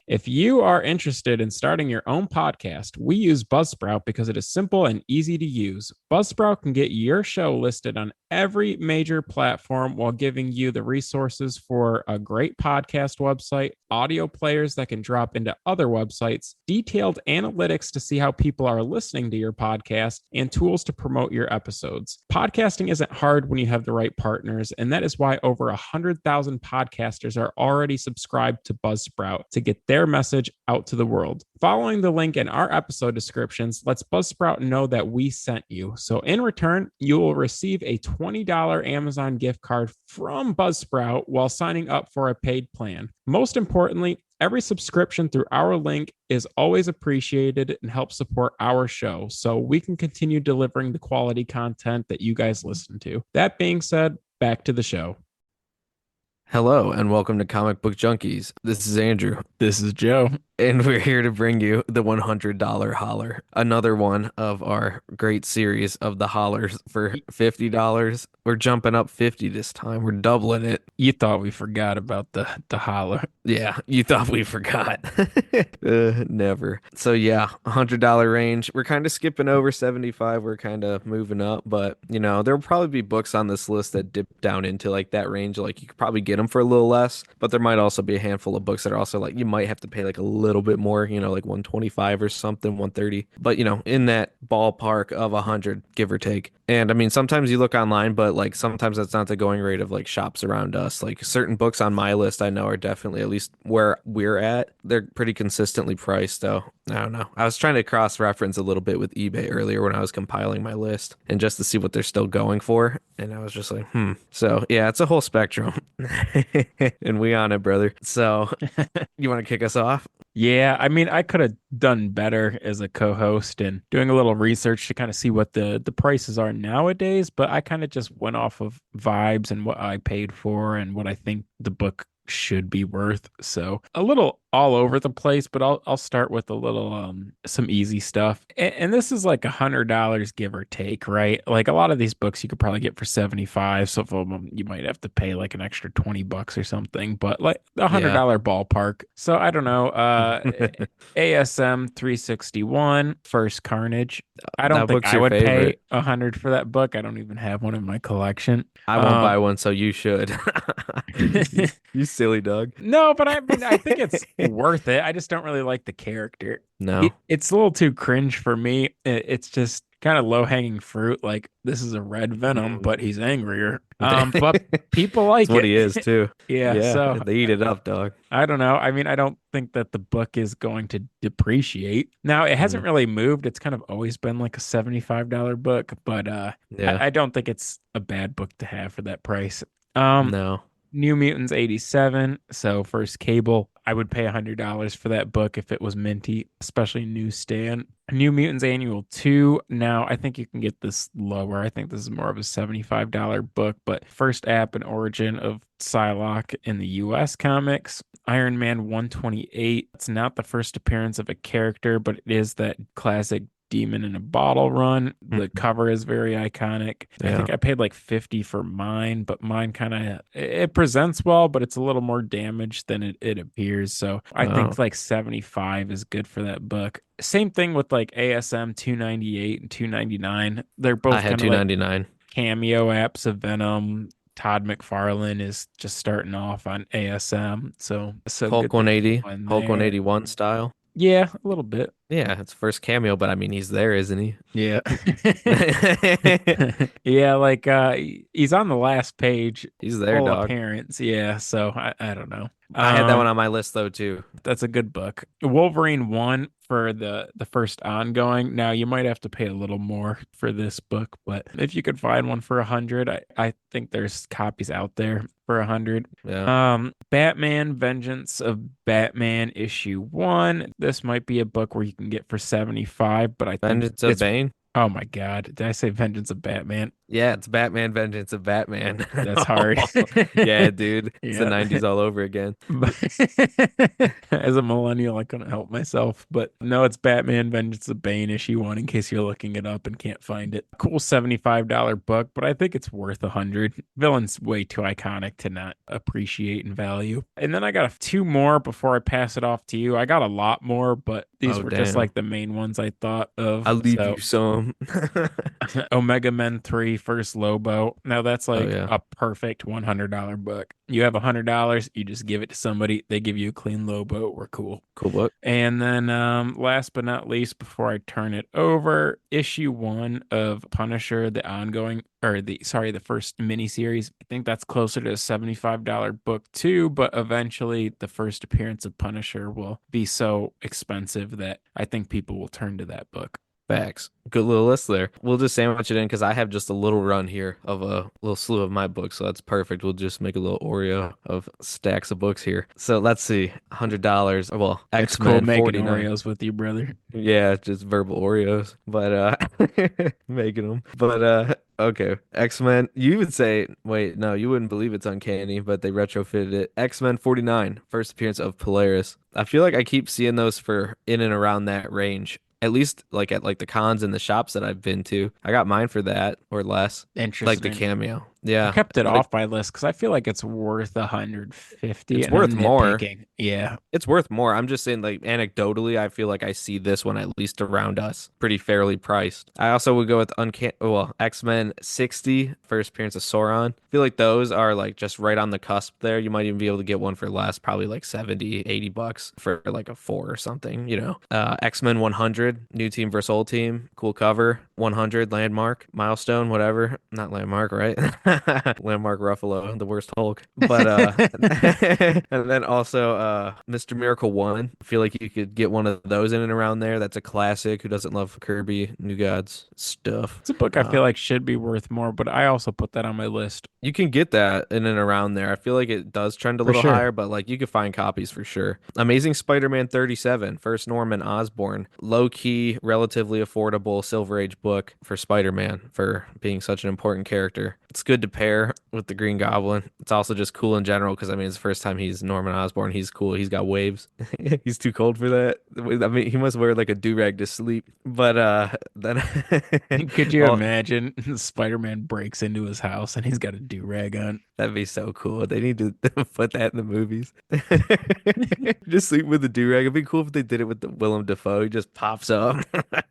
If you are interested in starting your own podcast, we use Buzzsprout because it is simple and easy to use. Buzzsprout can get your show listed on every major platform while giving you the resources for a great podcast website, audio players that can drop into other websites, detailed analytics to see how people are listening to your podcast, and tools to promote your episodes. Podcasting isn't hard when you have the right partners, and that is why over 100,000 podcasters are already subscribed to Buzzsprout to get their message out to the world. Following the link in our episode descriptions lets Buzzsprout know that we sent you. So in return, you will receive a $20 Amazon gift card from Buzzsprout while signing up for a paid plan. Most importantly, every subscription through our link is always appreciated and helps support our show so we can continue delivering the quality content that you guys listen to. That being said, back to the show. Hello and welcome to Comic Book Junkies. This is Andrew, This is Joe. and we're here to bring you the $100 holler, another one of our great series of the hollers for $50. We're jumping up 50 this time. We're doubling it. You thought we forgot about the holler. Yeah, you thought we forgot. Never. So yeah, $100 range. We're kind of skipping over 75. We're kind of moving up, but there'll probably be books on this list that dip down into like that range. Like you could probably get them for a little less, but there might also be a handful of books that are also like you might have to pay like a little bit more, like 125 or something, 130. But in that ballpark of 100, give or take. And I mean, sometimes you look online, but like sometimes that's not the going rate of like shops around us. Like certain books on my list I know are definitely, at least where we're at, they're pretty consistently priced though. I don't know. I was trying to cross-reference a little bit with eBay earlier when I was compiling my list and just to see what they're still going for. And I was just like, So yeah, it's a whole spectrum. And we on it, brother. So you want to kick us off? Yeah, I mean, I could have done better as a co-host and doing a little research to kind of see what the prices are nowadays, but I kind of just went off of vibes and what I paid for and what I think the book should be worth. So a little all over the place, but I'll start with a little some easy stuff. And this is like $100 give or take, right? Like a lot of these books you could probably get for 75. So for them you might have to pay like an extra $20 or something, but like a hundred Yeah. dollar ballpark. So I don't know. ASM 361 First Carnage. I don't That think book's I your would pay favorite. 100 for that book. I don't even have one in my collection. I won't Um buy one, so you should. You silly dog. No, but I mean, I think it's worth it. I just don't really like the character. No. It's a little too cringe for me. It's just kind of low hanging fruit. Like this is a red Venom, Mm. but he's angrier. But people That's like what it. he is too. Yeah. Yeah, So they eat it up, dog. I don't know. I mean, I don't think that the book is going to depreciate. Now, it hasn't Mm. really moved. It's kind of always been like a $75 book, but Yeah. I don't think it's a bad book to have for that price. Um, No. New Mutants 87. So first cable, I would pay $100 for that book if it was minty, especially newsstand. New Mutants Annual 2. Now, I think you can get this lower. I think this is more of a $75 book, but first app and origin of Psylocke in the US comics. Iron Man 128. It's not the first appearance of a character, but it is that classic demon in a bottle run. The Mm. cover is very iconic. I Yeah. think I paid like 50 for mine, but mine kind of it presents well, but it's a little more damaged than it appears. So I Oh, think like 75 is good for that book. Same thing with like ASM 298 and 299. They're I both had kind of like 299. cameo apps of Venom. Todd McFarlane is just starting off on ASM, so Hulk good to have 180, one Hulk there. 181 style. Yeah, a little bit. Yeah, it's first cameo, but I mean he's there, isn't he? Yeah. Yeah, like he's on the last page, He's there, full dog. appearance. Yeah, so I don't know. I had that one on my list though too. That's a good book. Wolverine 1 for the first ongoing. Now you might have to pay a little more for this book, but if you could find one for 100, I think there's copies out there for 100. Yeah. Batman Vengeance of Batman issue 1. This might be a book where you can get for 75, but I think Vengeance of it's Bane. oh my God. Did I say Vengeance of Batman? Yeah, it's Batman Vengeance of Batman. That's hard. Yeah, dude. It's the Yeah. 90s all over again. But as a millennial, I couldn't help myself. But no, it's Batman Vengeance of Bane issue one in case you're looking it up and can't find it. Cool $75 book, but I think it's worth 100. Villain's way too iconic to not appreciate and value. And then I got two more before I pass it off to you. I got a lot more, but these Oh, were just damn. like the main ones I thought of. I'll leave you So some. Omega Men 3 First Lobo. Now that's Oh, like yeah. a perfect $100 book. You have $100, you just give it to somebody, they give you a clean Lobo. We're cool. Cool book. And then last but not least, before I turn it over, issue one of Punisher, the ongoing or the first miniseries. I think that's closer to a $75 book too, but eventually the first appearance of Punisher will be so expensive that I think people will turn to that book. Facts. Good little list there. We'll just sandwich it in because I have just a little run here of a little slew of my books, so that's perfect. We'll just make a little Oreo of stacks of books here. So let's see, $100. Well, It's cool X-Men making 49. Oreos with you, brother. Yeah, just verbal Oreos, but making them. But okay, X-Men. You would say, wait, no, you wouldn't believe it's uncanny, but they retrofitted it. X-Men 49, first appearance of Polaris. I feel like I keep seeing those for in and around that range. At least like at like the cons and the shops that I've been to. I got mine for that or less. Like the Interesting. cameo. I Yeah. kept it Like off my list because I feel like it's worth 150 it's and I'm worth more. nitpicking. Yeah. It's worth more. I'm just saying, like, anecdotally, I feel like I see this one at least around us pretty fairly priced. I also would go with X-Men 60, first appearance of Sauron. I feel like those are like just right on the cusp there. You might even be able to get one for less, probably like 70, $80 for like a four or something, you know. X-Men 100, new team versus old team, cool cover. 100, landmark, milestone, whatever. Not landmark, right? Landmark Ruffalo, the worst Hulk. But and then also Mr. Miracle 1. I feel like you could get one of those in and around there. That's a classic. Who doesn't love Kirby, New Gods stuff? It's a book I Uh feel like should be worth more, but I also put that on my list you can get that in and around there. I feel like it does trend a for little sure. higher, but like you could find copies for sure. Amazing Spider-Man 37, first Norman Osborn. Low key, relatively affordable Silver Age book for Spider-Man for being such an important character. It's good to pair with the Green Goblin. It's also just cool in general because I mean it's the first time he's Norman Osborn. He's cool. He's got waves. He's too cold for that. I mean he must wear like a do-rag to sleep. But then Could you all imagine Spider-Man breaks into his house and he's got a do-rag on? that'd be so cool. They need to put that in the movies. Just sleep with the do-rag. It'd be cool if they did it with the Willem Dafoe. He just pops up,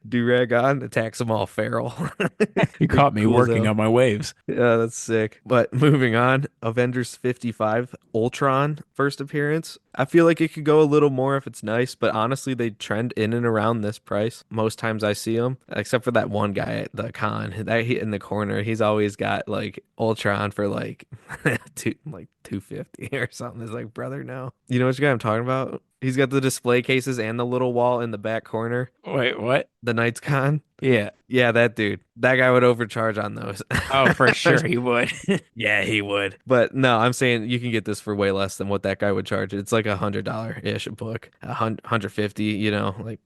do-rag on, attacks them all feral. You Big caught me cool working zone. on my waves. Yeah, that's sick. But moving on, Avengers 55, Ultron, first appearance. I feel like it could go a little more if it's nice, but honestly, they trend in and around this price. Most times I see them, except for that one guy at the con, that he in the corner. He's always got like Ultron for like like 250 or something. It's like, brother, no. You know which guy I'm talking about? He's got the display cases and the little wall in the back corner. Wait, what? The Knights Con. Yeah. Yeah, that dude. That guy would overcharge on those. Oh, for sure he would. Yeah, he would. But no, I'm saying you can get this for way less than what that guy would charge. It's like $100 ish a book, 150. You know, like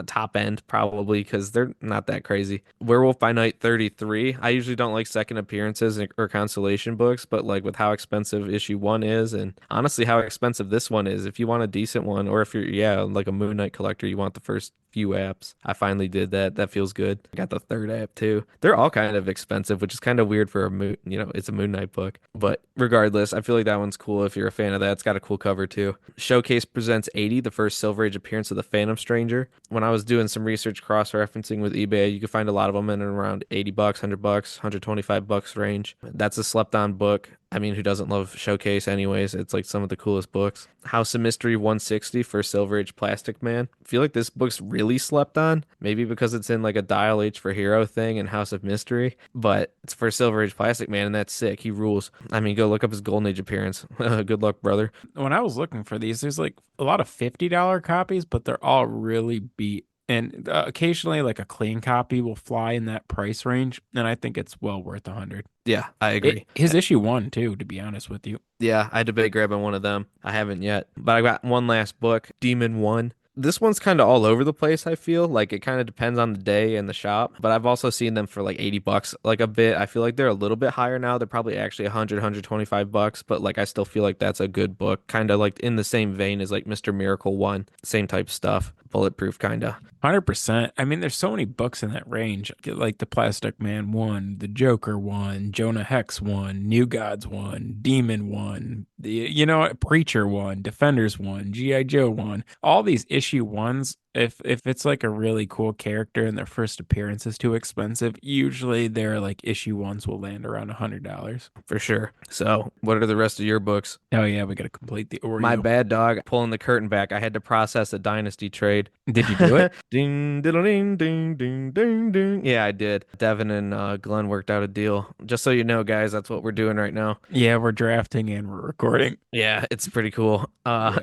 top end probably because they're not that crazy. Werewolf by Night 33. I usually don't like second appearances or consolation books, but like with how expensive issue one is, and honestly how expensive this one is, if you want a decent one, or if you're like a Moon Knight collector, you want the first few apps. I finally did that. That feels good. I got the third app too. They're all kind of expensive, which is kind of weird for a moon, it's a Moon Knight book. But regardless, I feel like that one's cool if you're a fan of that. It's got a cool cover too. Showcase presents 80, the first Silver Age appearance of the Phantom Stranger. When I was doing some research cross-referencing with eBay, you could find a lot of them in and around $80, $100, $125 range. That's a slept-on book. I mean, who doesn't love Showcase anyways? It's like some of the coolest books. House of Mystery 160 for Silver Age Plastic Man. I feel like this book's really slept on. Maybe because it's in like a Dial H for Hero thing and House of Mystery. But it's for Silver Age Plastic Man and that's sick. He rules. I mean, go look up his Golden Age appearance. Good luck, brother. When I was looking for these, there's like a lot of $50 copies, but they're all really beat. And occasionally, like a clean copy will fly in that price range, and I think it's well worth 100. Yeah, I agree. His issue one too, to be honest with you. Yeah, I debate grabbing one of them. I haven't yet. But I got one last book, Demon 1. This one's kind of all over the place, I feel. Like it kind of depends on the day and the shop, but I've also seen them for like 80 bucks, like a bit. I feel like they're a little bit higher now. They're probably actually 100, 125 bucks, but like I still feel like that's a good book, kind of like in the same vein as like Mr. Miracle 1, same type stuff, bulletproof kind of. 100%. I mean, there's so many books in that range, like the Plastic Man one, the Joker one, Jonah Hex one, New Gods one, Demon one, Preacher one, Defenders one, G.I. Joe one. All these issue ones, if it's like a really cool character and their first appearance is too expensive, usually their like issue ones will land around $100. For sure. So, what are the rest of your books? Oh yeah, we got to complete the My Oreo. bad, dog. Pulling the curtain back. I had to process a dynasty trade. Did you do it? Ding, diddle, ding, ding, ding, ding, ding. Yeah, I did. Devin and Glenn worked out a deal. Just so you know, guys, that's what we're doing right now. Yeah, we're drafting and we're recording. Yeah, it's pretty cool. Yeah.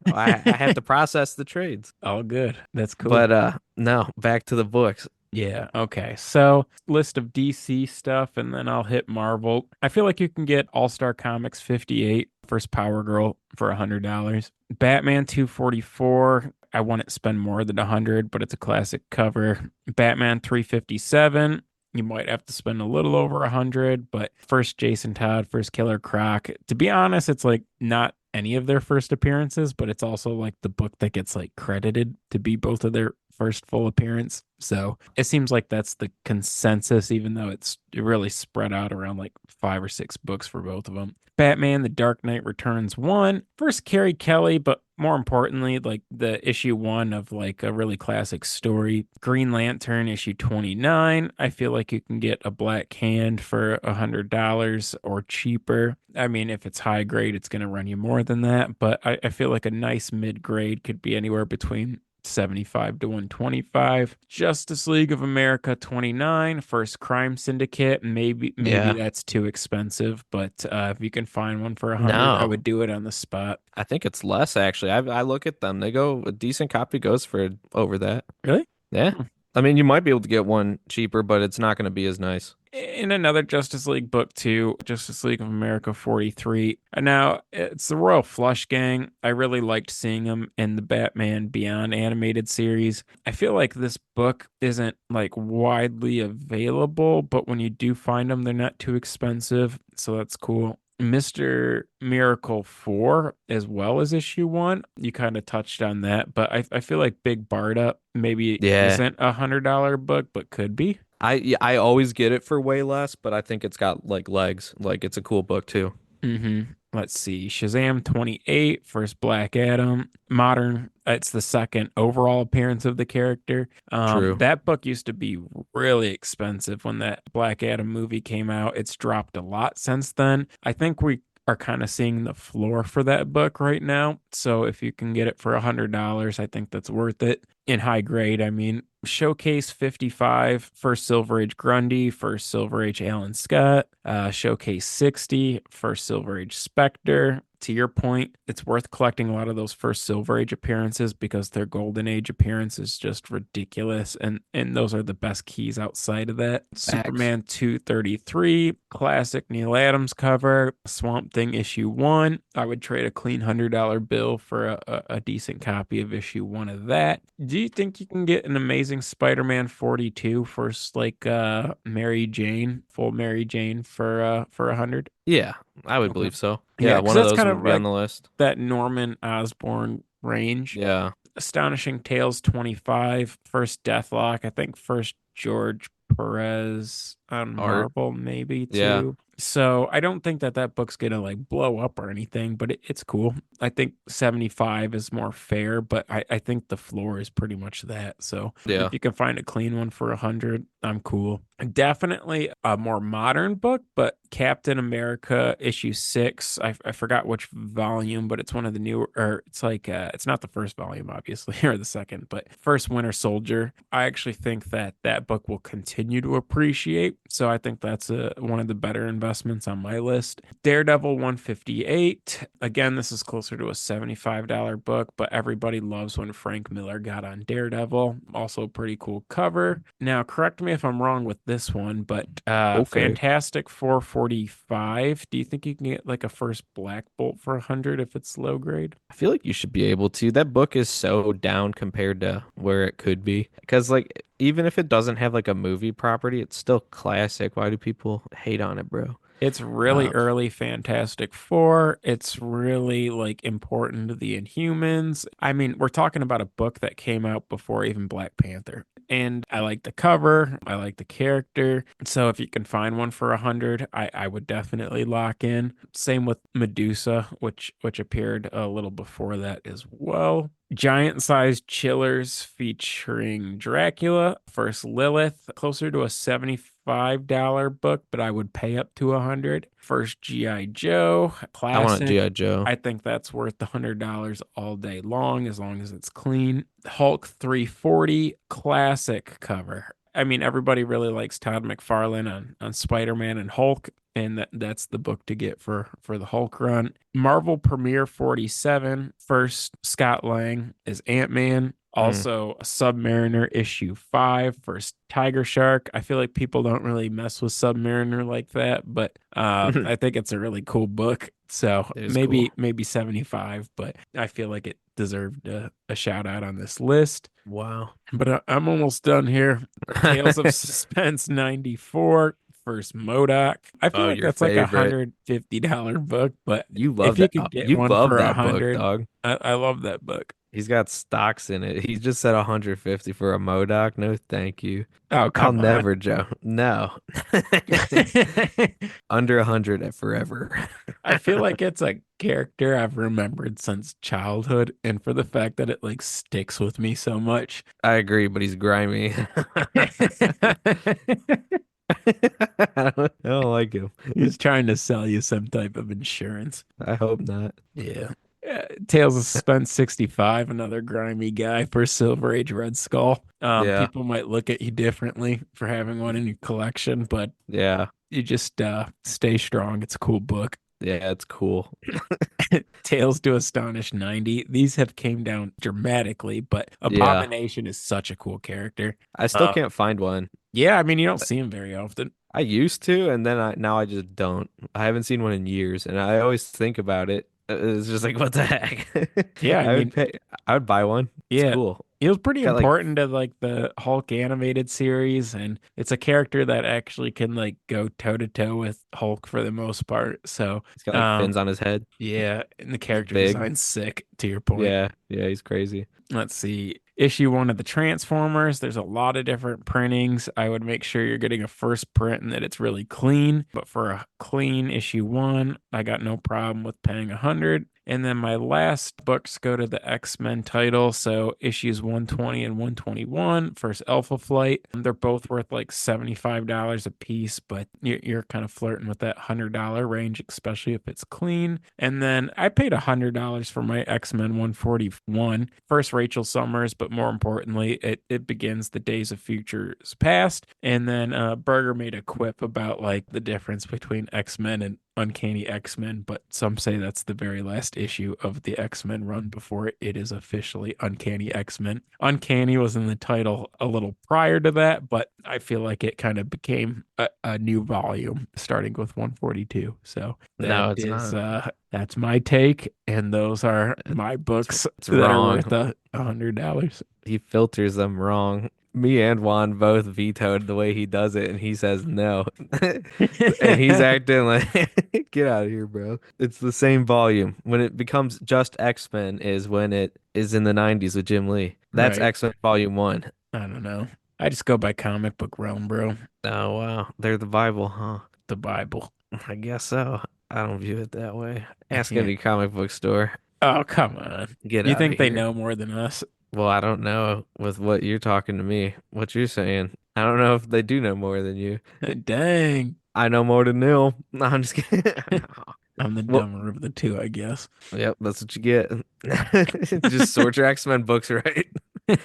I had to process the trades. All good. That's cool. But no, back to the books. Yeah, okay. So, list of DC stuff, and then I'll hit Marvel. I feel like you can get All-Star Comics 58, first Power Girl for $100. Batman 244, I wouldn't spend more than 100, but it's a classic cover. Batman 357, you might have to spend a little over 100, but first Jason Todd, first Killer Croc. To be honest, it's like not any of their first appearances, but it's also like the book that gets like credited to be both of their first full appearance. So it seems like that's the consensus, even though it's really spread out around like 5 or 6 books for both of them. Batman, The Dark Knight Returns one, first Carrie Kelly, but more importantly, like the issue one of like a really classic story. Green Lantern issue 29. I feel like you can get a black hand for $100 or cheaper. I mean, if it's high grade, it's going to run you more than that, but I feel like a nice mid grade could be anywhere between 75 to 125. Justice League of America 29, first Crime Syndicate. Maybe Yeah. that's too expensive, but if you can find one for 100, I No, would do it on the spot. I think it's less actually. I look at them. They go a decent copy goes for over that. Really? Yeah. Hmm. I mean, you might be able to get one cheaper, but it's not going to be as nice. In another Justice League book too, Justice League of America 43. And now it's the Royal Flush Gang. I really liked seeing them in the Batman Beyond animated series. I feel like this book isn't like widely available, but when you do find them, they're not too expensive. So that's cool. Mr. Miracle 4 as well as issue 1. You kind of touched on that, but I feel like Big Barda maybe Yeah. isn't $100 book, but could be. Yeah, I always get it for way less, but I think it's got like legs. Like it's a cool book too. Let's see. Shazam 28, first Black Adam. Modern, it's the second overall appearance of the character. True. That book used to be really expensive when that Black Adam movie came out. It's dropped a lot since then. I think we are kind of seeing the floor for that book right now. So if you can get it for $100, I think that's worth it. In high grade, I mean, Showcase 55, first Silver Age Grundy, first Silver Age Alan Scott, Showcase 60, first Silver Age Spectre. To your point, it's worth collecting a lot of those first Silver Age appearances because their Golden Age appearance is just ridiculous, and those are the best keys outside of that. Facts. Superman 233, classic Neil Adams cover, Swamp Thing issue 1. I would trade a clean $100 bill for a decent copy of issue 1 of that. Do you think you can get an Amazing Spider-Man 42 first like Mary Jane, full Mary Jane for 100? Yeah, I would Okay. believe so. Yeah, Yeah, because one of that's those kind of would be on like the list. that Norman Osborn range. Yeah. Astonishing Tales 25, first Deathlock, I think first George Perez on Art. Marvel, maybe Yeah. too. So I don't think that that book's gonna like blow up or anything, but it's cool. I think 75 is more fair, but I think the floor is pretty much that. So if Yeah. you can find a clean one for 100, I'm cool. Definitely a more modern book, but Captain America issue 6. I forgot which volume, but it's one of the newer, or it's like it's not the first volume, obviously, or the second, but first Winter Soldier. I actually think that that book will continue to appreciate. So I think that's one of the better investments investments on my list. Daredevil 158. Again, this is closer to a $75 book, but everybody loves when Frank Miller got on Daredevil. Also, pretty cool cover. Now, correct me if I'm wrong with this one, but Okay. Fantastic 445. Do you think you can get like a first Black Bolt for 100 if it's low grade? I feel like you should be able to. That book is so down compared to where it could be. Because, like, even if it doesn't have like a movie property, it's still classic. Why do people hate on it, bro? It's really Um, early Fantastic Four. It's really like important to the Inhumans. I mean, we're talking about a book that came out before even Black Panther. And I like the cover. I like the character. So if you can find one for 100, I would definitely lock in. Same with Medusa, which appeared a little before that as well. Giant sized chillers featuring Dracula, first Lilith, closer to a $75 book, but I would pay up to 100. First G.I. Joe, I want a classic. G.I. Joe. I think that's worth the $100 all day long as it's clean. Hulk 340, classic cover. I mean, everybody really likes Todd McFarlane on Spider-Man and Hulk, and that's the book to get for the Hulk run. Marvel Premiere 47, first Scott Lang is Ant-Man. Mm. Also, Submariner issue 5, first Tiger Shark. I feel like people don't really mess with Submariner like that, but I think it's a really cool book. So It is cool. maybe 75, but I feel like it deserved a shout out on this list. Wow. But I'm almost done here. Tales of Suspense 94, first Modoc. I feel Oh, like your that's like a favorite. $150 book, but You love if you that. could get You one love for a that book, hundred, dog. I love that book. He's got stocks in it. He just said 150 for a Modoc. No, thank you. Oh, I'll come on. never, Joe. No. Under 100 at forever. I feel like it's a character I've remembered since childhood, and for the fact that it like sticks with me so much. I agree, but he's grimy. I don't like him. He's trying to sell you some type of insurance. I hope not. Yeah. Tales of Suspense 65, another grimy guy for Silver Age Red Skull. Yeah. People might look at you differently for having one in your collection, but Yeah. you just stay strong. It's a cool book. Yeah, it's cool. Tales to Astonish 90. These have came down dramatically, but Yeah. Abomination is such a cool character. I still Uh, can't find one. yeah, I mean, you don't see him very often. I used to, and then I just don't. I haven't seen one in years, and I always think about it. It's just like, what the heck? Yeah, I I would mean, pay. I would buy one. It's yeah, cool. it was pretty Got like important to like the Hulk animated series, and it's a character that actually can like go toe to toe with Hulk for the most part. So, he's got like um, fins on his head. yeah, and the He's character big. design's sick to your point. Yeah, yeah, he's crazy. Let's see. Issue one of the Transformers. There's a lot of different printings. I would make sure you're getting a first print and that it's really clean. But for a clean issue one, I got no problem with paying 100. And then my last books go to the X-Men title. So issues 120 and 121, first Alpha Flight. They're both worth like $75 a piece, but you're kind of flirting with that $100 range, especially if it's clean. And then I paid $100 for my X-Men 141. First Rachel Summers, but more importantly, it begins the Days of Futures Past. And then Berger made a quip about like the difference between X-Men and Uncanny X-Men, but some say that's the very last issue of the X-Men run before it is officially Uncanny X-Men. Uncanny was in the title a little prior to that, but I feel like it kind of became a new volume starting with 142. So that No, it's is not. that's my take, and those are It's, my books it's that are worth wrong. $100. He filters them wrong. Me and Juan both vetoed the way he does it, and he says no. And he's acting like, get out of here, bro. It's the same volume. When it becomes just X-Men is when it is in the 90s with Jim Lee. That's Right. X-Men Volume 1. I don't know. I just go by comic book realm, bro. Oh, wow. They're the Bible, huh? The Bible. I guess so. I don't view it that way. Ask Yeah. any comic book store. Oh, come on. Get You out think of they here. know more than us? Well, I don't know with what you're talking to me, what you're saying. I don't know if they do know more than you. Dang. I know more than Neil. No, I'm just kidding. I'm the Well, dumber of the two, I guess. yep, that's what you get. Just sort your X-Men books right. Are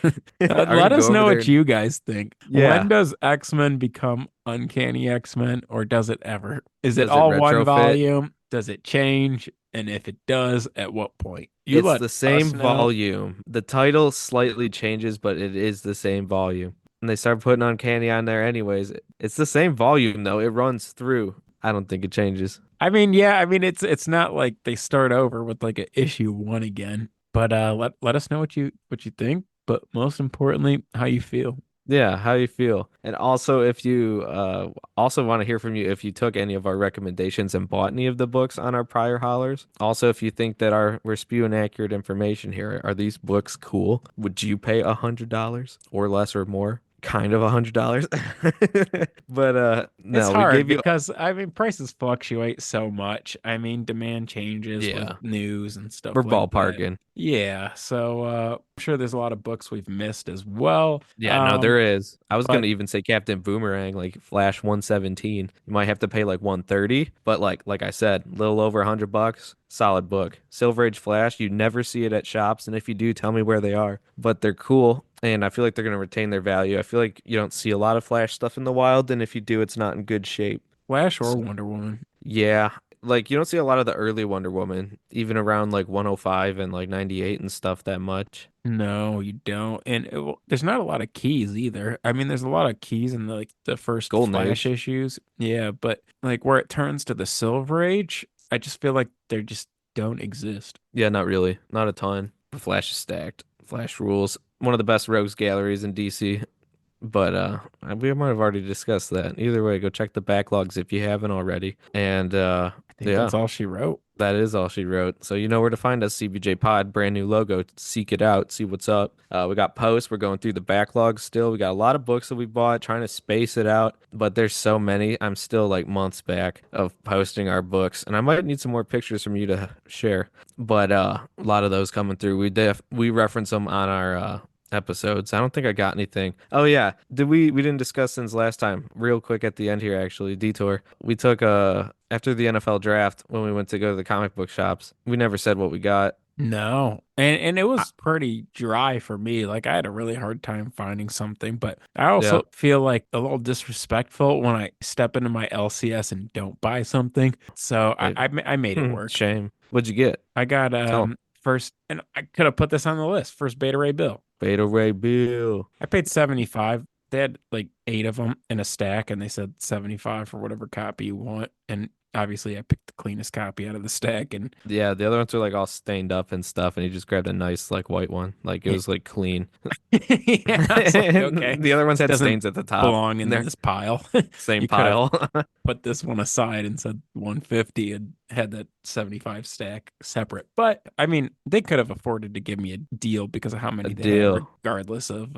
we Let gonna us go over know there? what you guys think. When Yeah. does X-Men become Uncanny X-Men, or does it ever? Is it Does it all one retrofit? volume? Does it change? And if it does, at what point? You It's let the same us know. volume. The title slightly changes, but it is the same volume. And they start putting Uncanny on there anyways. It's the same volume though. It runs through. I don't think it changes. I mean, yeah, I mean it's not like they start over with like a issue one again. But let us know what you think, but most importantly, how you feel. Yeah, how you feel? And also if you also want to hear from you if you took any of our recommendations and bought any of the books on our prior hollers. Also if you think that we're spewing accurate information here, are these books cool? Would you pay $100 or less or more? Kind of $100. But It's no, we hard gave you because I mean prices fluctuate so much. I mean demand changes with yeah, news and we're stuff like that. ballparking. Yeah, so I'm sure there's a lot of books we've missed as well. Yeah, no, there is. I was But gonna even say Captain Boomerang, like Flash 117. You might have to pay like 130, but like I said, a little over $100. Solid book. Silver Age Flash, you never see it at shops, and if you do, tell me where they are. But they're cool, and I feel like they're gonna retain their value. I feel like you don't see a lot of Flash stuff in the wild, and if you do, it's not in good shape. Flash or So, Wonder Woman. yeah, like you don't see a lot of the early Wonder Woman, even around like 105 and like 98 and stuff that much. No, you don't. And there's not a lot of keys either. I mean, there's a lot of keys in the first Golden Flash Age. issues. Yeah, but like where it turns to the Silver Age, I just feel like they just don't exist. Yeah, not really. Not a ton. But Flash is stacked. Flash rules. One of the best rogues galleries in DC. But we might have already discussed that. Either way, go check the backlogs if you haven't already. And I think yeah, that's all she wrote. that is all she wrote. So you know where to find us, CBJ Pod, brand new logo. Seek it out, see what's up. We got posts. We're going through the backlog still. We got a lot of books that we bought, trying to space it out. But there's so many. I'm still like months back of posting our books, and I might need some more pictures from you to share. But a lot of those coming through. We reference them on our episodes. I don't think I got anything. Oh yeah, did we didn't discuss since last time. Real quick at the end here, actually, detour. We took after the NFL draft when we went to go to the comic book shops. We never said what we got. No. And it Uh, was pretty dry for me. Like I had a really hard time finding something, but I yeah, also feel like a little disrespectful when I step into my LCS and don't buy something. So wait. I made it work. Shame. What'd you get? I got Tell 'em. first, and I could have put this on the list, first Beta Ray Bill. Beta Ray Bill. I paid 75. They had like 8 of them in a stack and they said 75 for whatever copy you want. And obviously I picked the cleanest copy out of the stack and Yeah, the other ones were like all stained up and stuff, and he just grabbed a nice like white one. Like it was like clean. yeah, I was like, okay, The other ones had doesn't stains at the top. belong And in they're this pile. same You could have pile. put this one aside and said 150 and had that 75 stack separate. But I mean, they could have afforded to give me a deal because of how A many they had, deal. regardless of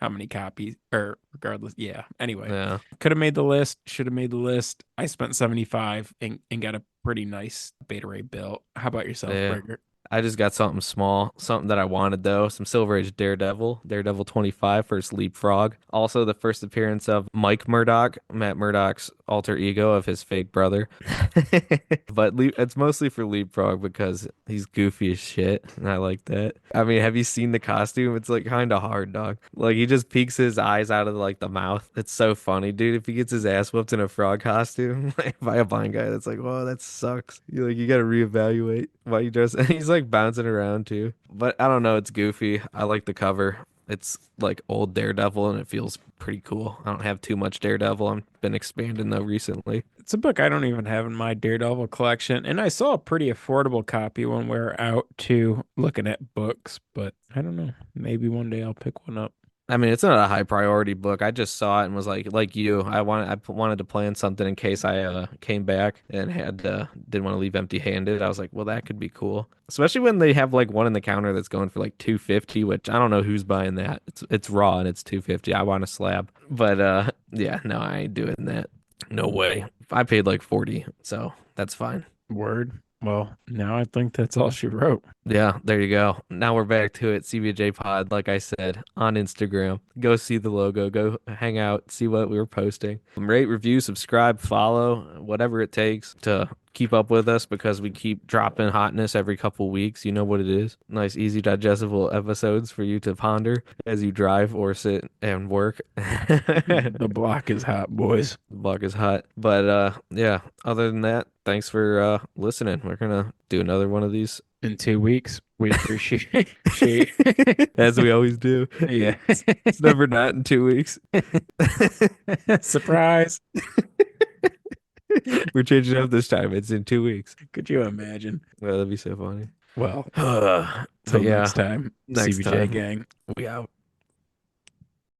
how many copies or regardless. Yeah. Anyway, Yeah. could have made the list, should have made the list. I spent 75 and got a pretty nice Beta Ray bill. How about yourself, Yeah. Bregger? I just got something small, something that I wanted though. Some Silver Age Daredevil 25, first Leapfrog. Also the first appearance of Mike Murdock, Matt Murdock's alter ego of his fake brother. But it's mostly for Leapfrog because he's goofy as shit, and I like that. I mean, have you seen the costume? It's like kind of hard, dog. Like he just peeks his eyes out of like the mouth. It's so funny, dude. If he gets his ass whooped in a frog costume like, by a blind guy, that's like, whoa, that sucks. You got to reevaluate why you dress. And he's like bouncing around too. But I don't know. It's goofy. I like the cover. It's like old Daredevil and it feels pretty cool. I don't have too much Daredevil. I've been expanding though recently. It's a book I don't even have in my Daredevil collection, and I saw a pretty affordable copy when we were out to looking at books, but I don't know. Maybe one day I'll pick one up. I mean, it's not a high priority book. I just saw it and was like you. I wanted to plan something in case I came back and had didn't want to leave empty-handed. I was like, well, that could be cool. Especially when they have like one in the counter that's going for like 250, which I don't know who's buying that. It's raw and it's 250. I want a slab. But yeah, no, I ain't doing that. No way. I paid like 40, so that's fine. Word. Well, now I think that's all she wrote. Yeah, there you go. Now we're back to it. CBJ Pod, like I said, on Instagram. Go see the logo. Go hang out, see what we were posting. Rate, review, subscribe, follow, whatever it takes to keep up with us because we keep dropping hotness every couple weeks. You know what it is. Nice, easy, digestible episodes for you to ponder as you drive or sit and work. The block is hot, boys. The block is hot. But yeah, other than that, thanks for listening. We're gonna do another one of these In 2 weeks, we appreciate. as we always do. Yeah. It's never not in 2 weeks. Surprise. We're changing up this time. It's in 2 weeks. Could you imagine? Well, that'd be so funny. Well, But till yeah, next time, next CBJ time gang. we out.